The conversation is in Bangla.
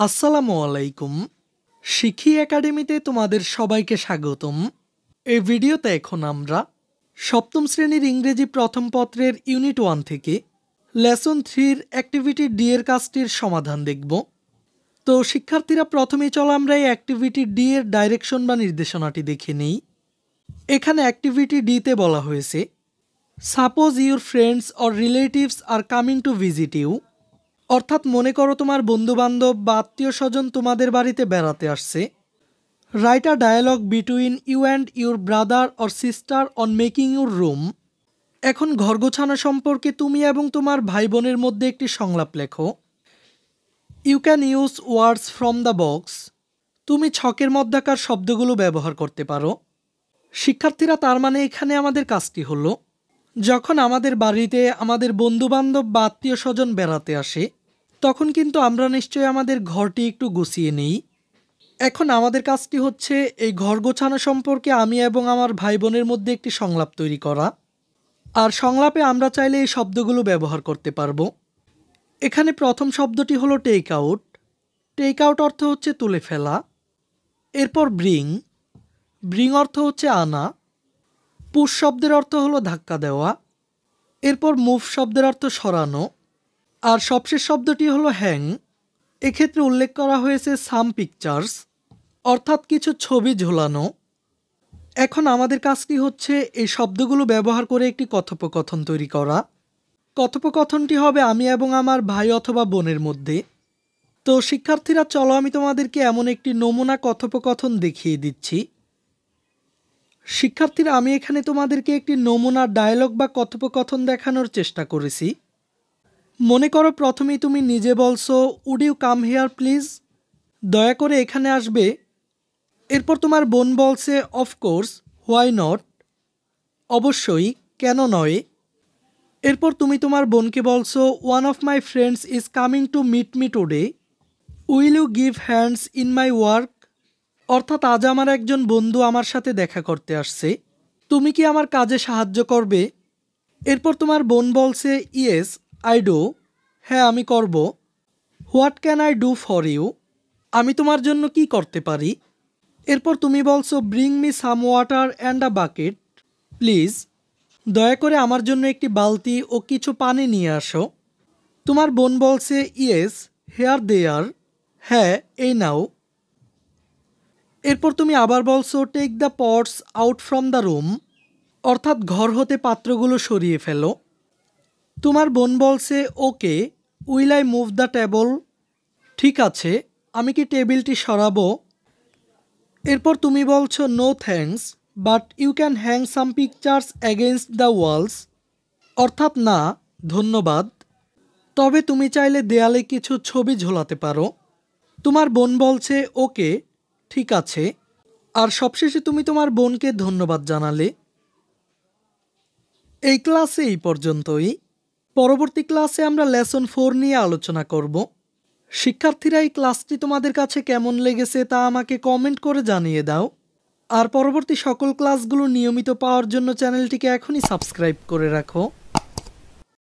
আসসালামু আলাইকুম। শিখি একাডেমিতে তোমাদের সবাইকে স্বাগতম। এই ভিডিওতে এখন আমরা সপ্তম শ্রেণীর ইংরেজি প্রথম পত্রের ইউনিট 1 থেকে লেসন 3-র অ্যাক্টিভিটি ডি এর কাজটির সমাধান দেখব। তো শিক্ষার্থীরা, প্রথমেই চলো আমরা এই অ্যাক্টিভিটি ডি এর ডাইরেকশন বা নির্দেশনাটি দেখে নিই। এখানে অ্যাক্টিভিটি ডিতে বলা হয়েছে, suppose your friends or relatives are coming to visit you. অর্থাৎ মনে করো তোমার বন্ধুবান্ধব বা আত্মীয় স্বজন তোমাদের বাড়িতে বেড়াতে আসছে। Write a dialogue between you and your brother or sister on making your room. এখন ঘর গোছানো সম্পর্কে তুমি এবং তোমার ভাই বোনের মধ্যে একটি সংলাপ লেখো। You can use words from the box. তুমি ছকের মধ্যাকার শব্দগুলো ব্যবহার করতে পারো। শিক্ষার্থীরা, তার মানে এখানে আমাদের কাজটি হলো, যখন আমাদের বাড়িতে আমাদের বন্ধুবান্ধব বা আত্মীয় স্বজন বেড়াতে আসে, তখন কিন্তু আমরা নিশ্চয়ই আমাদের ঘরটি একটু গুছিয়ে নিই। এখন আমাদের কাজটি হচ্ছে এই ঘর গোছানো সম্পর্কে আমি এবং আমার ভাই বোনের মধ্যে একটি সংলাপ তৈরি করা। আর সংলাপে আমরা চাইলে এই শব্দগুলো ব্যবহার করতে পারবো। এখানে প্রথম শব্দটি হলো টেক আউট। টেক আউট অর্থ হচ্ছে তুলে ফেলা। এরপর ব্রিং। ব্রিং অর্থ হচ্ছে আনা। পুশ শব্দের অর্থ হলো ধাক্কা দেওয়া। এরপর মুভ শব্দের অর্থ সরানো। আর সবশেষ শব্দটি হলো হ্যাং। এক্ষেত্রে উল্লেখ করা হয়েছে সাম পিকচার্স, অর্থাৎ কিছু ছবি ঝোলানো। এখন আমাদের কাজটি হচ্ছে এই শব্দগুলো ব্যবহার করে একটি কথোপকথন তৈরি করা। কথোপকথনটি হবে আমি এবং আমার ভাই অথবা বোনের মধ্যে। তো শিক্ষার্থীরা, চলো আমি তোমাদেরকে এমন একটি নমুনা কথোপকথন দেখিয়ে দিচ্ছি। শিক্ষার্থীরা, আমি এখানে তোমাদেরকে একটি নমুনা ডায়লগ বা কথোপকথন দেখানোর চেষ্টা করেছি। মনে করো প্রথমেই তুমি নিজে বলছো, would you come here please, দয়া করে এখানে আসবে। এরপর তোমার বোন বলছে, অফকোর্স, হোয়াই নট, অবশ্যই, কেন নয়। এরপর তুমি তোমার বোনকে বলছো, one of my friends is coming to meet me today, will you give hands in my work. অর্থাৎ আজ আমার একজন বন্ধু আমার সাথে দেখা করতে আসছে, তুমি কি আমার কাজে সাহায্য করবে? এরপর তোমার বোন বলছে, ইয়েস আই ডু, হ্যাঁ আমি করব। What can I do for you, আমি তোমার জন্য কি করতে পারি? এরপর তুমি বলছো, bring me some water and a bucket please, দয়া করে আমার জন্য একটি বালতি ও কিছু পানি নিয়ে আসো। তোমার বোন বলছে, ইয়েস হেয়ার দে আর, হ্যাঁ এই নাও। এরপর তুমি আবার বলছো, take the pots out from the room, অর্থাৎ ঘর হতে পাত্রগুলো সরিয়ে ফেলো। তোমার বোন বলছে, okay, will I move the table, ঠিক আছে, আমি কি টেবিলটি সরাবো? এরপর তুমি বলছো, no thanks, but you can hang some pictures against the walls, অর্থাৎ না ধন্যবাদ, তবে তুমি চাইলে দেয়ালে কিছু ছবি ঝোলাতে পারো। তোমার বোন বলছে, ওকে, ঠিক আছে। আর সবশেষে তুমি তোমার বোনকে ধন্যবাদ জানালে। এই ক্লাসে এই পর্যন্তই। পরবর্তী ক্লাসে আমরা লেসন 4 নিয়ে আলোচনা করব। শিক্ষার্থীরা, এই ক্লাসটি তোমাদের কাছে কেমন লেগেছে তা আমাকে কমেন্ট করে জানিয়ে দাও। আর পরবর্তী সকল ক্লাসগুলো নিয়মিত পাওয়ার জন্য চ্যানেলটিকে এখনই সাবস্ক্রাইব করে রাখো।